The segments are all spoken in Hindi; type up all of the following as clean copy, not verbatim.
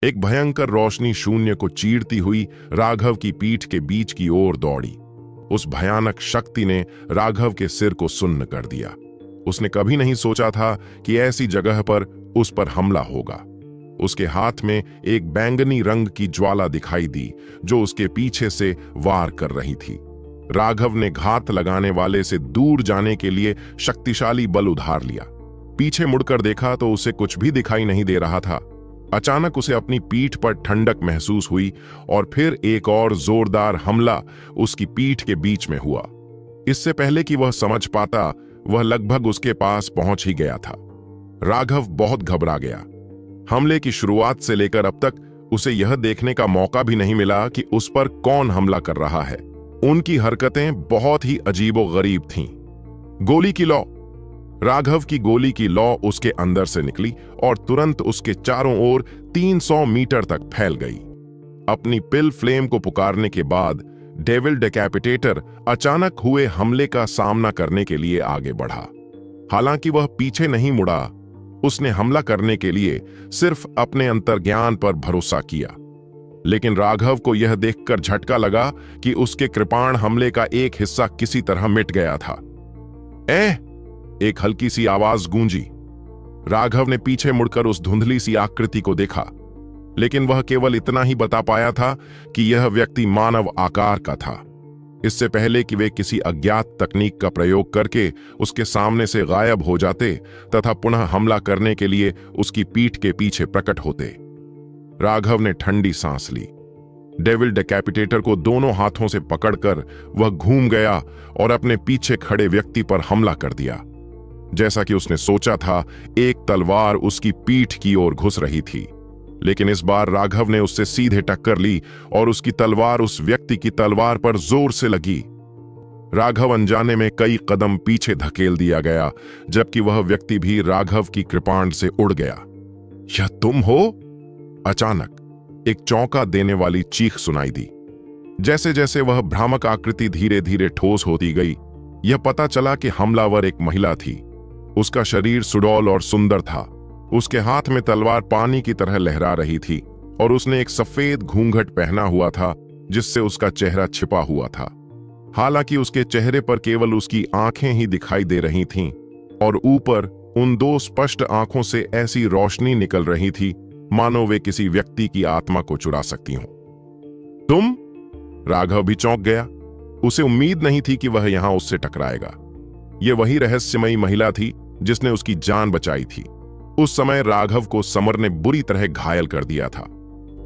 एक भयंकर रोशनी शून्य को चीरती हुई राघव की पीठ के बीच की ओर दौड़ी। उस भयानक शक्ति ने राघव के सिर को सुन्न कर दिया। उसने कभी नहीं सोचा था कि ऐसी जगह पर उस पर हमला होगा। उसके हाथ में एक बैंगनी रंग की ज्वाला दिखाई दी जो उसके पीछे से वार कर रही थी। राघव ने घात लगाने वाले से दूर जाने के लिए शक्तिशाली बल उधार लिया। पीछे मुड़कर देखा तो उसे कुछ भी दिखाई नहीं दे रहा था। अचानक उसे अपनी पीठ पर ठंडक महसूस हुई और फिर एक और जोरदार हमला उसकी पीठ के बीच में हुआ। इससे पहले कि वह समझ पाता, वह लगभग उसके पास पहुंच ही गया था। राघव बहुत घबरा गया। हमले की शुरुआत से लेकर अब तक उसे यह देखने का मौका भी नहीं मिला कि उस पर कौन हमला कर रहा है। उनकी हरकतें बहुत ही अजीबोगरीब थीं। गोली की लौ। राघव की गोली की लौ उसके अंदर से निकली और तुरंत उसके चारों ओर 300 मीटर तक फैल गई। अपनी पिल फ्लेम को पुकारने के बाद डेविल डेकैपिटेटर अचानक हुए हमले का सामना करने के लिए आगे बढ़ा। हालांकि वह पीछे नहीं मुड़ा, उसने हमला करने के लिए सिर्फ अपने अंतर्ज्ञान पर भरोसा किया। लेकिन राघव को यह देखकर झटका लगा कि उसके कृपाण हमले का एक हिस्सा किसी तरह मिट गया था। एक हल्की सी आवाज गूंजी। राघव ने पीछे मुड़कर उस धुंधली सी आकृति को देखा, लेकिन वह केवल इतना ही बता पाया था कि यह व्यक्ति मानव आकार का था। इससे पहले कि वे किसी अज्ञात तकनीक का प्रयोग करके उसके सामने से गायब हो जाते तथा पुनः हमला करने के लिए उसकी पीठ के पीछे प्रकट होते, राघव ने ठंडी सांस ली। डेविल डेकैपिटेटर को दोनों हाथों से पकड़कर वह घूम गया और अपने पीछे खड़े व्यक्ति पर हमला कर दिया। जैसा कि उसने सोचा था, एक तलवार उसकी पीठ की ओर घुस रही थी, लेकिन इस बार राघव ने उससे सीधे टक्कर ली और उसकी तलवार उस व्यक्ति की तलवार पर जोर से लगी। राघव अनजाने में कई कदम पीछे धकेल दिया गया, जबकि वह व्यक्ति भी राघव की कृपाण से उड़ गया। यह तुम हो? अचानक एक चौंका देने वाली चीख सुनाई दी। जैसे जैसे वह भ्रामक आकृति धीरे धीरे ठोस होती गई, यह पता चला कि हमलावर एक महिला थी। उसका शरीर सुडौल और सुंदर था। उसके हाथ में तलवार पानी की तरह लहरा रही थी और उसने एक सफेद घूंघट पहना हुआ था जिससे उसका चेहरा छिपा हुआ था। हालांकि उसके चेहरे पर केवल उसकी आंखें ही दिखाई दे रही थीं और ऊपर उन दो स्पष्ट आंखों से ऐसी रोशनी निकल रही थी मानो वे किसी व्यक्ति की आत्मा को चुरा सकती हों। तुम? राघव भी चौंक गया। उसे उम्मीद नहीं थी कि वह यहां उससे टकराएगा। यह वही रहस्यमयी महिला थी जिसने उसकी जान बचाई थी। उस समय राघव को समर ने बुरी तरह घायल कर दिया था।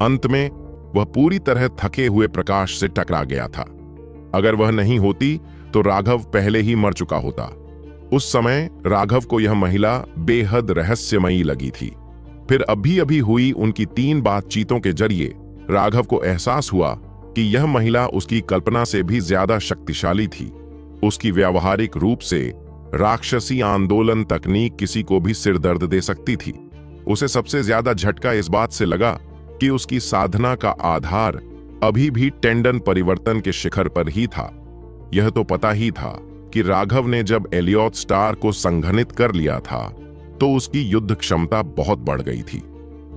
अंत में वह पूरी तरह थके हुए प्रकाश से टकरा गया था। अगर वह नहीं होती तो राघव पहले ही मर चुका होता। उस समय राघव को यह महिला बेहद रहस्यमयी लगी थी। फिर अभी अभी हुई उनकी 3 बातचीतों के जरिए राघव को एहसास हुआ कि यह महिला उसकी कल्पना से भी ज्यादा शक्तिशाली थी। उसकी व्यावहारिक रूप से राक्षसी आंदोलन तकनीक किसी को भी सिरदर्द दे सकती थी। उसे सबसे ज्यादा झटका इस बात से लगा कि उसकी साधना का आधार अभी भी टेंडन परिवर्तन के शिखर पर ही था। यह तो पता ही था कि राघव ने जब एलियट स्टार को संघनित कर लिया था तो उसकी युद्ध क्षमता बहुत बढ़ गई थी।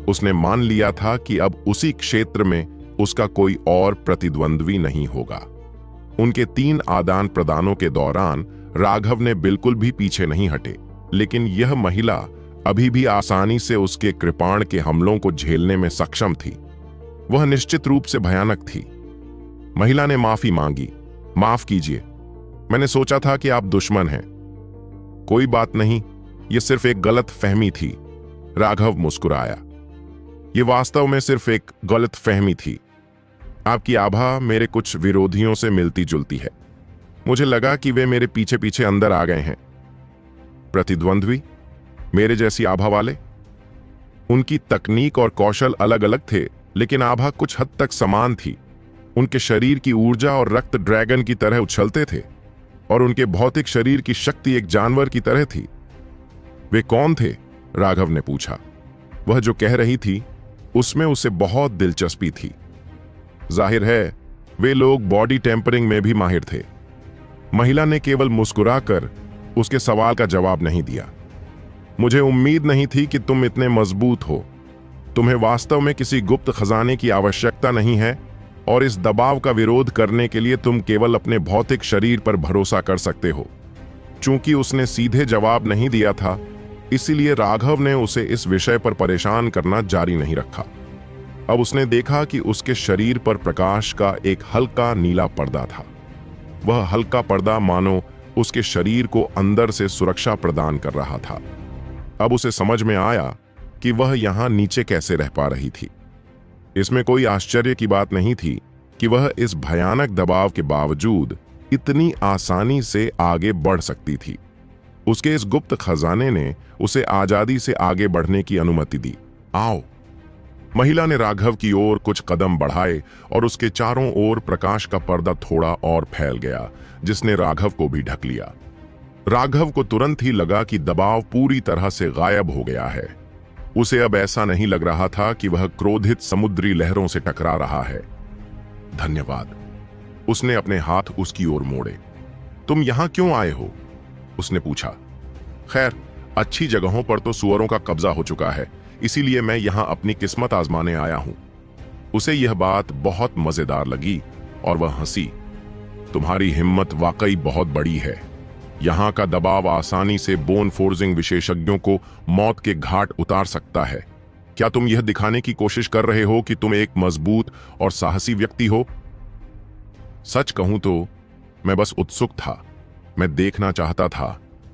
उसने मान लिया था कि अब उसी क्षेत्र में उसका कोई और प्रतिद्वंद्वी नहीं होगा। उनके 3 आदान प्रदानों के दौरान राघव ने बिल्कुल भी पीछे नहीं हटे, लेकिन यह महिला अभी भी आसानी से उसके कृपाण के हमलों को झेलने में सक्षम थी। वह निश्चित रूप से भयानक थी। महिला ने माफी मांगी। माफ कीजिए, मैंने सोचा था कि आप दुश्मन हैं। कोई बात नहीं, यह सिर्फ एक गलत फहमी थी। राघव मुस्कुराया। यह वास्तव में सिर्फ एक गलत फहमी थी। आपकी आभा मेरे कुछ विरोधियों से मिलती जुलती है। मुझे लगा कि वे मेरे पीछे पीछे अंदर आ गए हैं। प्रतिद्वंद्वी? मेरे जैसी आभा वाले? उनकी तकनीक और कौशल अलग अलग थे, लेकिन आभा कुछ हद तक समान थी। उनके शरीर की ऊर्जा और रक्त ड्रैगन की तरह उछलते थे और उनके भौतिक शरीर की शक्ति एक जानवर की तरह थी। वे कौन थे? राघव ने पूछा। वह जो कह रही थी उसमें उसे बहुत दिलचस्पी थी। जाहिर है वे लोग बॉडी टेम्परिंग में भी माहिर थे। महिला ने केवल मुस्कुराकर उसके सवाल का जवाब नहीं दिया। मुझे उम्मीद नहीं थी कि तुम इतने मजबूत हो। तुम्हें वास्तव में किसी गुप्त खजाने की आवश्यकता नहीं है और इस दबाव का विरोध करने के लिए तुम केवल अपने भौतिक शरीर पर भरोसा कर सकते हो। चूंकि उसने सीधे जवाब नहीं दिया था, इसीलिए राघव ने उसे इस विषय पर परेशान करना जारी नहीं रखा। अब उसने देखा कि उसके शरीर पर प्रकाश का एक हल्का नीला पर्दा था। वह हल्का पर्दा मानो उसके शरीर को अंदर से सुरक्षा प्रदान कर रहा था। अब उसे समझ में आया कि वह यहां नीचे कैसे रह पा रही थी। इसमें कोई आश्चर्य की बात नहीं थी कि वह इस भयानक दबाव के बावजूद इतनी आसानी से आगे बढ़ सकती थी। उसके इस गुप्त खजाने ने उसे आजादी से आगे बढ़ने की अनुमति दी। आओ। महिला ने राघव की ओर कुछ कदम बढ़ाए और उसके चारों ओर प्रकाश का पर्दा थोड़ा और फैल गया, जिसने राघव को भी ढक लिया। राघव को तुरंत ही लगा कि दबाव पूरी तरह से गायब हो गया है। उसे अब ऐसा नहीं लग रहा था कि वह क्रोधित समुद्री लहरों से टकरा रहा है। धन्यवाद। उसने अपने हाथ उसकी ओर मोड़े। तुम यहां क्यों आए हो? उसने पूछा। खैर, अच्छी जगहों पर तो सुअरों का कब्जा हो चुका है, इसीलिए मैं यहां अपनी किस्मत आजमाने आया हूं। उसे यह बात बहुत मजेदार लगी और वह हंसी। तुम्हारी हिम्मत वाकई बहुत बड़ी है। यहां का दबाव आसानी से बोन फोर्जिंग विशेषज्ञों को मौत के घाट उतार सकता है। क्या तुम यह दिखाने की कोशिश कर रहे हो कि तुम एक मजबूत और साहसी व्यक्ति हो? सच कहूं तो मैं बस उत्सुक था। मैं देखना चाहता था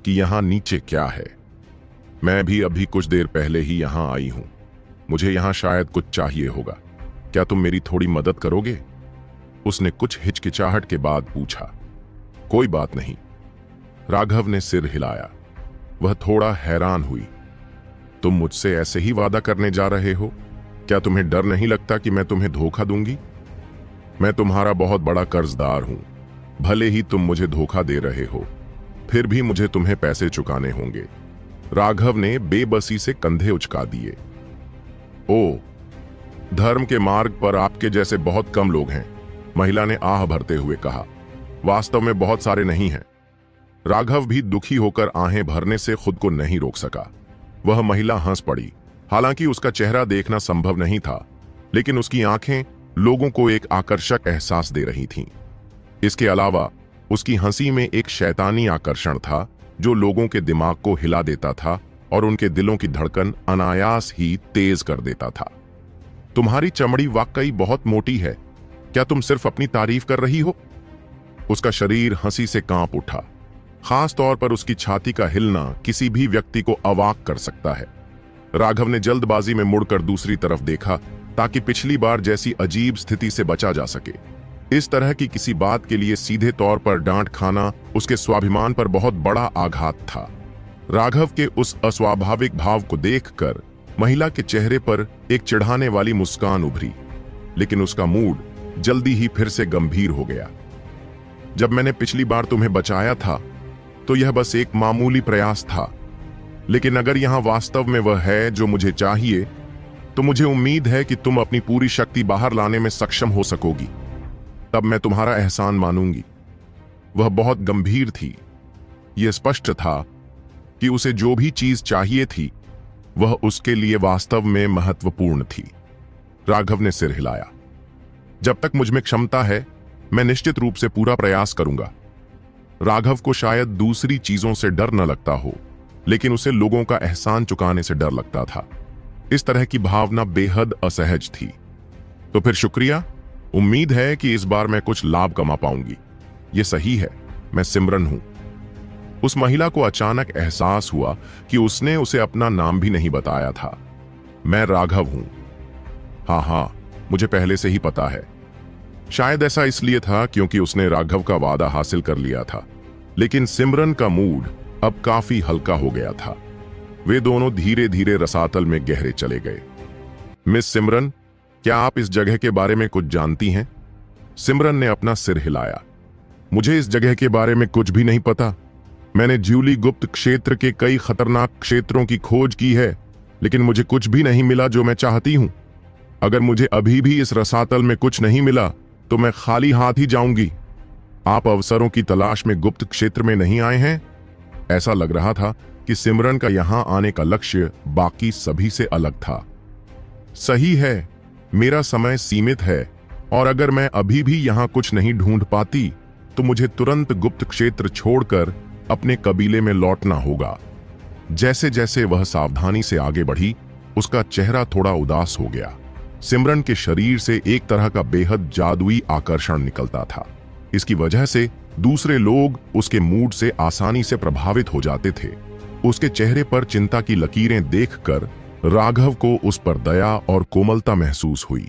कि यहां नीचे क्या है। मैं भी अभी कुछ देर पहले ही यहां आई हूं। मुझे यहां शायद कुछ चाहिए होगा। क्या तुम मेरी थोड़ी मदद करोगे? उसने कुछ हिचकिचाहट के बाद पूछा। कोई बात नहीं। राघव ने सिर हिलाया। वह थोड़ा हैरान हुई। तुम मुझसे ऐसे ही वादा करने जा रहे हो? क्या तुम्हें डर नहीं लगता कि मैं तुम्हें धोखा दूंगी? मैं तुम्हारा बहुत बड़ा कर्जदार हूं। भले ही तुम मुझे धोखा दे रहे हो, फिर भी मुझे तुम्हें पैसे चुकाने होंगे। राघव ने बेबसी से कंधे उचका दिए। ओ, धर्म के मार्ग पर आपके जैसे बहुत कम लोग हैं, महिला ने आह भरते हुए कहा। वास्तव में बहुत सारे नहीं हैं। राघव भी दुखी होकर आहें भरने से खुद को नहीं रोक सका। वह महिला हंस पड़ी। हालांकि उसका चेहरा देखना संभव नहीं था, लेकिन उसकी आंखें लोगों को एक आकर्षक एहसास दे रही थीं। इसके अलावा उसकी हंसी में एक शैतानी आकर्षण था जो लोगों के दिमाग को हिला देता था और उनके दिलों की धड़कन अनायास ही तेज कर देता था। तुम्हारी चमड़ी वाकई बहुत मोटी है। क्या तुम सिर्फ अपनी तारीफ कर रही हो? उसका शरीर हंसी से कांप उठा। खास तौर पर उसकी छाती का हिलना किसी भी व्यक्ति को अवाक कर सकता है। राघव ने जल्दबाजी में मुड़कर दूसरी तरफ देखा ताकि पिछली बार जैसी अजीब स्थिति से बचा जा सके। इस तरह की किसी बात के लिए सीधे तौर पर डांट खाना उसके स्वाभिमान पर बहुत बड़ा आघात था। राघव के उस अस्वाभाविक भाव को देखकर महिला के चेहरे पर एक चिढ़ाने वाली मुस्कान उभरी, लेकिन उसका मूड जल्दी ही फिर से गंभीर हो गया। जब मैंने पिछली बार तुम्हें बचाया था तो यह बस एक मामूली प्रयास था, लेकिन अगर यहां वास्तव में वह है जो मुझे चाहिए, तो मुझे उम्मीद है कि तुम अपनी पूरी शक्ति बाहर लाने में सक्षम हो सकोगी। तब मैं तुम्हारा एहसान मानूंगी। वह बहुत गंभीर थी। यह स्पष्ट था कि उसे जो भी चीज चाहिए थी वह उसके लिए वास्तव में महत्वपूर्ण थी। राघव ने सिर हिलाया। जब तक मुझ में क्षमता है, मैं निश्चित रूप से पूरा प्रयास करूंगा। राघव को शायद दूसरी चीजों से डर न लगता हो, लेकिन उसे लोगों का एहसान चुकाने से डर लगता था। इस तरह की भावना बेहद असहज थी। तो फिर शुक्रिया। उम्मीद है कि इस बार मैं कुछ लाभ कमा पाऊंगी। यह सही है, मैं सिमरन हूं। उस महिला को अचानक एहसास हुआ कि उसने उसे अपना नाम भी नहीं बताया था। मैं राघव हूं। हाँ, मुझे पहले से ही पता है। शायद ऐसा इसलिए था क्योंकि उसने राघव का वादा हासिल कर लिया था, लेकिन सिमरन का मूड अब काफी हल्का हो गया था। वे दोनों धीरे धीरे रसातल में गहरे चले गए। मिस सिमरन, क्या आप इस जगह के बारे में कुछ जानती हैं? सिमरन ने अपना सिर हिलाया। मुझे इस जगह के बारे में कुछ भी नहीं पता। मैंने ज्यूली गुप्त क्षेत्र के कई खतरनाक क्षेत्रों की खोज की है, लेकिन मुझे कुछ भी नहीं मिला जो मैं चाहती हूं। अगर मुझे अभी भी इस रसातल में कुछ नहीं मिला तो मैं खाली हाथ ही जाऊंगी। आप अवसरों की तलाश में गुप्त क्षेत्र में नहीं आए हैं? ऐसा लग रहा था कि सिमरन का यहां आने का लक्ष्य बाकी सभी से अलग था। सही है, मेरा समय सीमित है और अगर मैं अभी भी यहाँ कुछ नहीं ढूंढ पाती तो मुझे तुरंत गुप्त क्षेत्र छोड़कर अपने कबीले में लौटना होगा। जैसे जैसे वह सावधानी से आगे बढ़ी, उसका चेहरा थोड़ा उदास हो गया। सिमरन के शरीर से एक तरह का बेहद जादुई आकर्षण निकलता था। इसकी वजह से दूसरे लोग उसके मूड से आसानी से प्रभावित हो जाते थे। उसके चेहरे पर चिंता की लकीरें देखकर राघव को उस पर दया और कोमलता महसूस हुई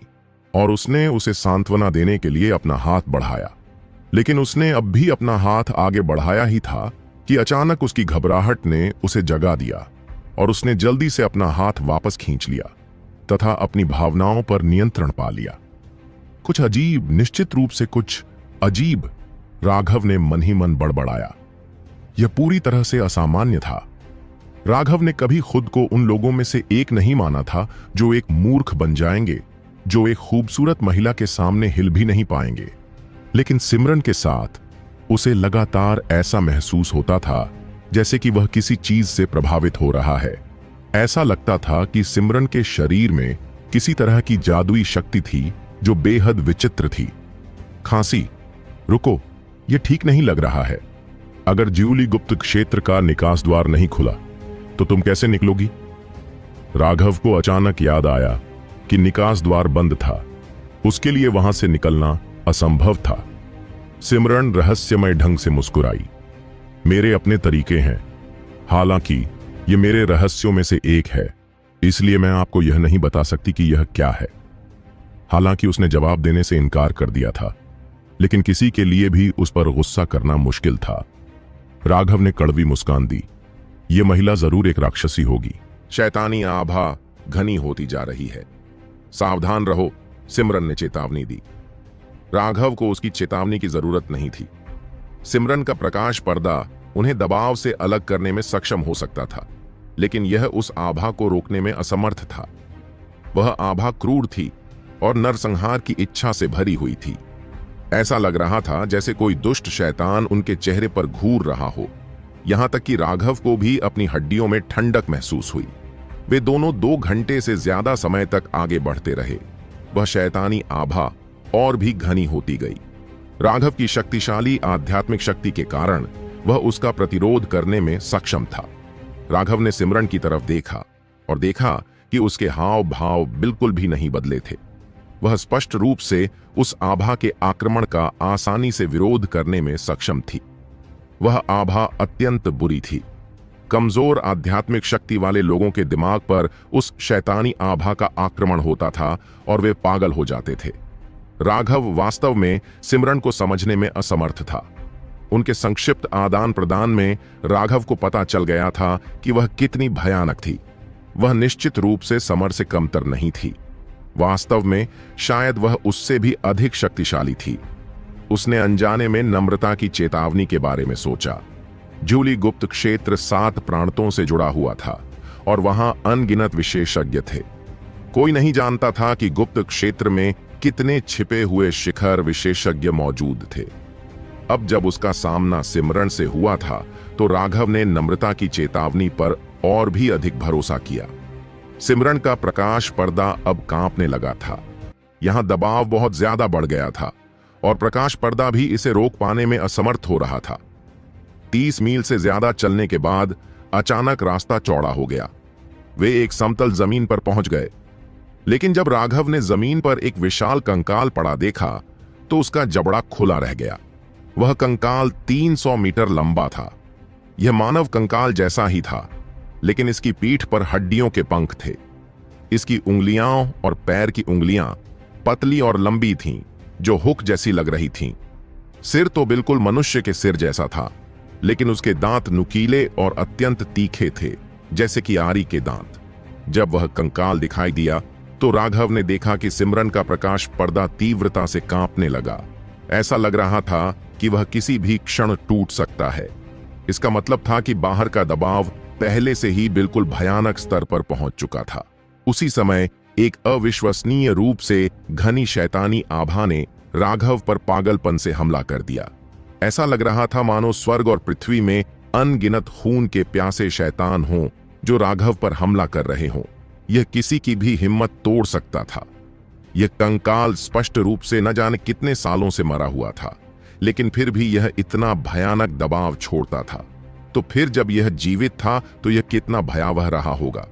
और उसने उसे सांत्वना देने के लिए अपना हाथ बढ़ाया। लेकिन उसने अब भी अपना हाथ आगे बढ़ाया ही था कि अचानक उसकी घबराहट ने उसे जगा दिया और उसने जल्दी से अपना हाथ वापस खींच लिया तथा अपनी भावनाओं पर नियंत्रण पा लिया। कुछ अजीब, निश्चित रूप से कुछ अजीब, राघव ने मन ही मन बड़बड़ाया। यह पूरी तरह से असामान्य था। राघव ने कभी खुद को उन लोगों में से एक नहीं माना था जो एक मूर्ख बन जाएंगे, जो एक खूबसूरत महिला के सामने हिल भी नहीं पाएंगे। लेकिन सिमरन के साथ उसे लगातार ऐसा महसूस होता था जैसे कि वह किसी चीज से प्रभावित हो रहा है। ऐसा लगता था कि सिमरन के शरीर में किसी तरह की जादुई शक्ति थी जो बेहद विचित्र थी। खांसी, रुको, यह ठीक नहीं लग रहा है। अगर ज्यूली गुप्त क्षेत्र का निकास द्वार नहीं खुला तो तुम कैसे निकलोगी? राघव को अचानक याद आया कि निकास द्वार बंद था। उसके लिए वहां से निकलना असंभव था। सिमरन रहस्यमय ढंग से मुस्कुराई। मेरे अपने तरीके हैं, हालांकि ये मेरे रहस्यों में से एक है, इसलिए मैं आपको यह नहीं बता सकती कि यह क्या है। हालांकि उसने जवाब देने से इनकार कर दिया था, लेकिन किसी के लिए भी उस पर गुस्सा करना मुश्किल था। राघव ने कड़वी मुस्कान दी। यह महिला जरूर एक राक्षसी होगी। शैतानी आभा घनी होती जा रही है, सावधान रहो, सिमरन ने चेतावनी दी। राघव को उसकी चेतावनी की जरूरत नहीं थी। सिमरन का प्रकाश पर्दा उन्हें दबाव से अलग करने में सक्षम हो सकता था, लेकिन यह उस आभा को रोकने में असमर्थ था। वह आभा क्रूर थी और नरसंहार की इच्छा से भरी हुई थी। ऐसा लग रहा था जैसे कोई दुष्ट शैतान उनके चेहरे पर घूर रहा हो। यहां तक कि राघव को भी अपनी हड्डियों में ठंडक महसूस हुई। वे दोनों 2 घंटे से ज्यादा समय तक आगे बढ़ते रहे। वह शैतानी आभा और भी घनी होती गई। राघव की शक्तिशाली आध्यात्मिक शक्ति के कारण वह उसका प्रतिरोध करने में सक्षम था। राघव ने सिमरन की तरफ देखा और देखा कि उसके हाव भाव बिल्कुल भी नहीं बदले थे। वह स्पष्ट रूप से उस आभा के आक्रमण का आसानी से विरोध करने में सक्षम थी। वह आभा अत्यंत बुरी थी। कमजोर आध्यात्मिक शक्ति वाले लोगों के दिमाग पर उस शैतानी आभा का आक्रमण होता था और वे पागल हो जाते थे। राघव वास्तव में सिमरन को समझने में असमर्थ था। उनके संक्षिप्त आदान प्रदान में राघव को पता चल गया था कि वह कितनी भयानक थी। वह निश्चित रूप से समर से कमतर नहीं थी। वास्तव में शायद वह उससे भी अधिक शक्तिशाली थी। उसने अनजाने में नम्रता की चेतावनी के बारे में सोचा। ज्यूली गुप्त क्षेत्र 7 प्रांतों से जुड़ा हुआ था और वहां अनगिनत विशेषज्ञ थे। कोई नहीं जानता था कि गुप्त क्षेत्र में कितने छिपे हुए शिखर विशेषज्ञ मौजूद थे। अब जब उसका सामना सिमरन से हुआ था तो राघव ने नम्रता की चेतावनी पर और भी अधिक भरोसा किया। सिमरन का प्रकाश पर्दा अब कांपने लगा था। यहां दबाव बहुत ज्यादा बढ़ गया था और प्रकाश पर्दा भी इसे रोक पाने में असमर्थ हो रहा था। 30 मील से ज्यादा चलने के बाद अचानक रास्ता चौड़ा हो गया। वे एक समतल जमीन पर पहुंच गए, लेकिन जब राघव ने जमीन पर एक विशाल कंकाल पड़ा देखा तो उसका जबड़ा खुला रह गया। वह कंकाल 300 मीटर लंबा था। यह मानव कंकाल जैसा ही था, लेकिन इसकी पीठ पर हड्डियों के पंख थे। इसकी उंगलियां और पैर की उंगलियां पतली और लंबी थीं, जो हुक जैसी लग रही थीं। सिर तो बिल्कुल मनुष्य के सिर जैसा था, लेकिन उसके दांत नुकीले और अत्यंत तीखे थे, जैसे कि आरी के दांत। जब वह कंकाल दिखाई दिया तो राघव ने देखा कि सिमरन का प्रकाश पर्दा तीव्रता से कांपने लगा। ऐसा लग रहा था कि वह किसी भी क्षण टूट सकता है। इसका मतलब था कि बाहर का दबाव पहले से ही बिल्कुल भयानक स्तर पर पहुंच चुका था। उसी समय एक अविश्वसनीय रूप से घनी शैतानी आभा ने राघव पर पागलपन से हमला कर दिया। ऐसा लग रहा था मानो स्वर्ग और पृथ्वी में अनगिनत खून के प्यासे शैतान हों जो राघव पर हमला कर रहे हों। यह किसी की भी हिम्मत तोड़ सकता था। यह कंकाल स्पष्ट रूप से न जाने कितने सालों से मरा हुआ था, लेकिन फिर भी यह इतना भयानक दबाव छोड़ता था। तो फिर जब यह जीवित था तो यह कितना भयावह रहा होगा।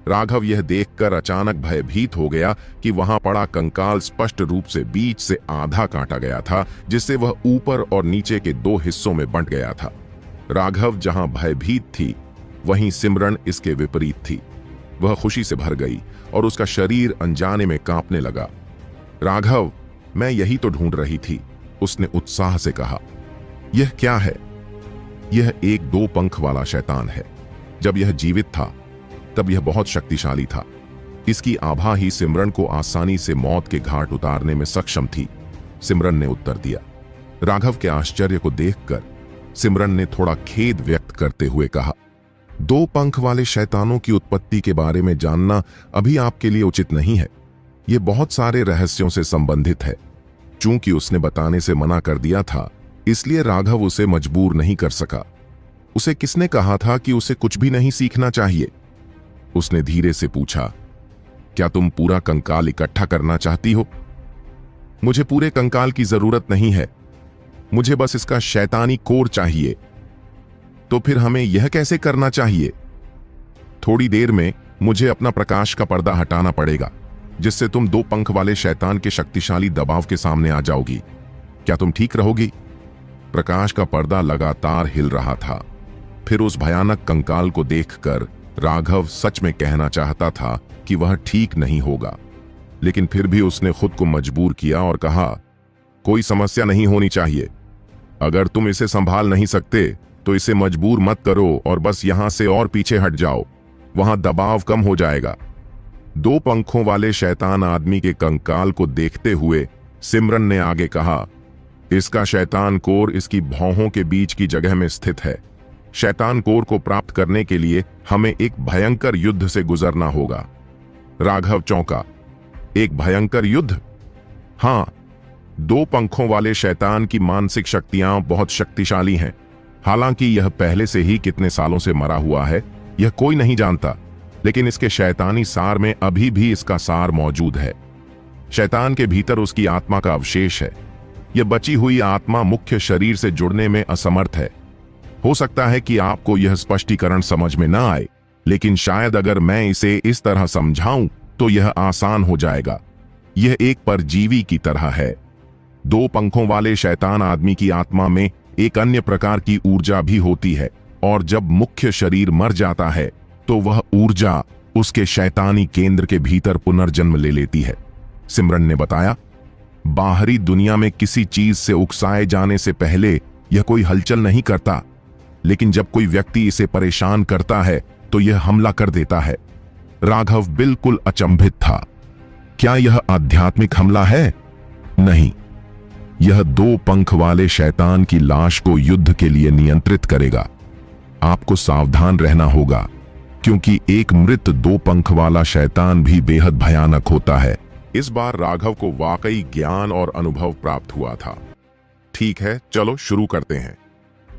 राघव यह देखकर अचानक भयभीत हो गया कि वहां पड़ा कंकाल स्पष्ट रूप से बीच से आधा काटा गया था, जिससे वह ऊपर और नीचे के दो हिस्सों में बंट गया था। राघव जहां भयभीत थी, वहीं सिमरन इसके विपरीत थी। वह खुशी से भर गई और उसका शरीर अनजाने में कांपने लगा। राघव, मैं यही तो ढूंढ रही थी, उसने उत्साह से कहा। यह क्या है? यह एक 2 पंख वाला शैतान है। जब यह जीवित था तब यह बहुत शक्तिशाली था। इसकी आभा ही सिमरन को आसानी से मौत के घाट उतारने में सक्षम थी। सिमरन ने उत्तर दिया। राघव के आश्चर्य को देखकर सिमरन ने थोड़ा खेद व्यक्त करते हुए कहा, 2 पंख वाले शैतानों की उत्पत्ति के बारे में जानना अभी आपके लिए उचित नहीं है। यह बहुत सारे रहस्यों से संबंधित है। चूंकि उसने बताने से मना कर दिया था, इसलिए राघव उसे मजबूर नहीं कर सका। उसे किसने कहा था कि उसे कुछ भी नहीं सीखना चाहिए? उसने धीरे से पूछा, क्या तुम पूरा कंकाल इकट्ठा करना चाहती हो? मुझे पूरे कंकाल की जरूरत नहीं है, मुझे बस इसका शैतानी कोर चाहिए। तो फिर हमें यह कैसे करना चाहिए? थोड़ी देर में मुझे अपना प्रकाश का पर्दा हटाना पड़ेगा, जिससे तुम 2 पंख वाले शैतान के शक्तिशाली दबाव के सामने आ जाओगी। क्या तुम ठीक रहोगी? प्रकाश का पर्दा लगातार हिल रहा था। फिर उस भयानक कंकाल को देखकर राघव सच में कहना चाहता था कि वह ठीक नहीं होगा, लेकिन फिर भी उसने खुद को मजबूर किया और कहा, कोई समस्या नहीं होनी चाहिए। अगर तुम इसे संभाल नहीं सकते तो इसे मजबूर मत करो और बस यहां से और पीछे हट जाओ, वहां दबाव कम हो जाएगा। 2 पंखों वाले शैतान आदमी के कंकाल को देखते हुए सिमरन ने आगे कहा, इसका शैतान कोर इसकी भौहों के बीच की जगह में स्थित है। शैतान कोर को प्राप्त करने के लिए हमें एक भयंकर युद्ध से गुजरना होगा। राघव चौंका। एक भयंकर युद्ध? हां, 2 पंखों वाले शैतान की मानसिक शक्तियां बहुत शक्तिशाली हैं। हालांकि यह पहले से ही कितने सालों से मरा हुआ है, यह कोई नहीं जानता, लेकिन इसके शैतानी सार में अभी भी इसका सार मौजूद है। शैतान के भीतर उसकी आत्मा का अवशेष है। यह बची हुई आत्मा मुख्य शरीर से जुड़ने में असमर्थ है। हो सकता है कि आपको यह स्पष्टीकरण समझ में ना आए, लेकिन शायद अगर मैं इसे इस तरह समझाऊं तो यह आसान हो जाएगा। यह एक परजीवी की तरह है। 2 पंखों वाले शैतान आदमी की आत्मा में एक अन्य प्रकार की ऊर्जा भी होती है, और जब मुख्य शरीर मर जाता है तो वह ऊर्जा उसके शैतानी केंद्र के भीतर पुनर्जन्म ले लेती है। सिमरन ने बताया, बाहरी दुनिया में किसी चीज से उकसाए जाने से पहले यह कोई हलचल नहीं करता, लेकिन जब कोई व्यक्ति इसे परेशान करता है तो यह हमला कर देता है। राघव बिल्कुल अचंभित था। क्या यह आध्यात्मिक हमला है? नहीं, यह 2 पंख वाले शैतान की लाश को युद्ध के लिए नियंत्रित करेगा। आपको सावधान रहना होगा, क्योंकि एक मृत 2 पंख वाला शैतान भी बेहद भयानक होता है। इस बार राघव को वाकई ज्ञान और अनुभव प्राप्त हुआ था। ठीक है, चलो शुरू करते हैं।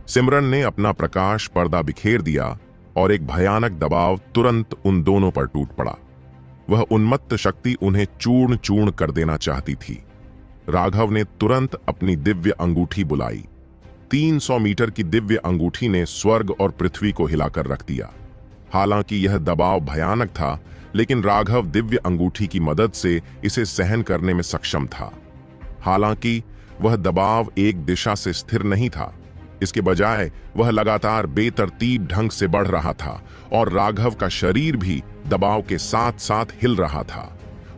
सिमरन ने अपना प्रकाश पर्दा बिखेर दिया और एक भयानक दबाव तुरंत उन दोनों पर टूट पड़ा। वह उन्मत्त शक्ति उन्हें चूर्ण चूर्ण कर देना चाहती थी। राघव ने तुरंत अपनी दिव्य अंगूठी बुलाई। 300 मीटर की दिव्य अंगूठी ने स्वर्ग और पृथ्वी को हिलाकर रख दिया। हालांकि यह दबाव भयानक था, लेकिन राघव दिव्य अंगूठी की मदद से इसे सहन करने में सक्षम था। हालांकि वह दबाव एक दिशा से स्थिर नहीं था, इसके बजाय वह लगातार बेतरतीब ढंग से बढ़ रहा था और राघव का शरीर भी दबाव के साथ साथ हिल रहा था।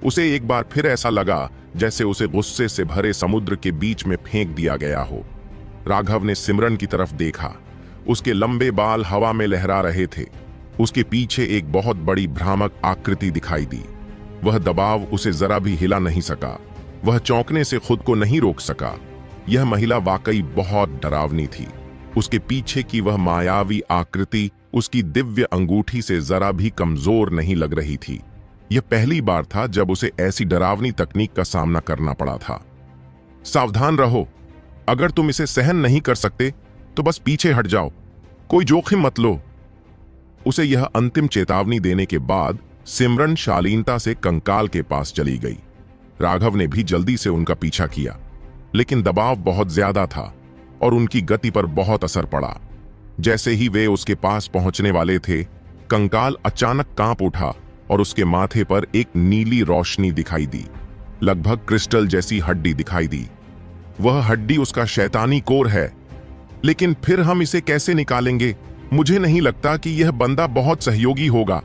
उसे एक बार फिर ऐसा लगा जैसे उसे गुस्से से भरे समुद्र के बीच में फेंक दिया गया हो। राघव ने सिमरन की तरफ देखा। उसके लंबे बाल हवा में लहरा रहे थे। उसके पीछे एक बहुत बड़ी भ्रामक आकृति दिखाई दी। वह दबाव उसे जरा भी हिला नहीं सका। वह चौंकने से खुद को नहीं रोक सका। यह महिला वाकई बहुत डरावनी थी। उसके पीछे की वह मायावी आकृति उसकी दिव्य अंगूठी से जरा भी कमजोर नहीं लग रही थी। यह पहली बार था जब उसे ऐसी डरावनी तकनीक का सामना करना पड़ा था। सावधान रहो, अगर तुम इसे सहन नहीं कर सकते तो बस पीछे हट जाओ, कोई जोखिम मत लो। उसे यह अंतिम चेतावनी देने के बाद सिमरन शालीनता से कंकाल के पास चली गई। राघव ने भी जल्दी से उनका पीछा किया, लेकिन दबाव बहुत ज्यादा था और उनकी गति पर बहुत असर पड़ा। जैसे ही वे उसके पास पहुंचने वाले थे, कंकाल अचानक कांप उठा और उसके माथे पर एक नीली रोशनी दिखाई दी। लगभग क्रिस्टल जैसी हड्डी दिखाई दी। वह हड्डी उसका शैतानी कोर है। लेकिन फिर हम इसे कैसे निकालेंगे? मुझे नहीं लगता कि यह बंदा बहुत सहयोगी होगा।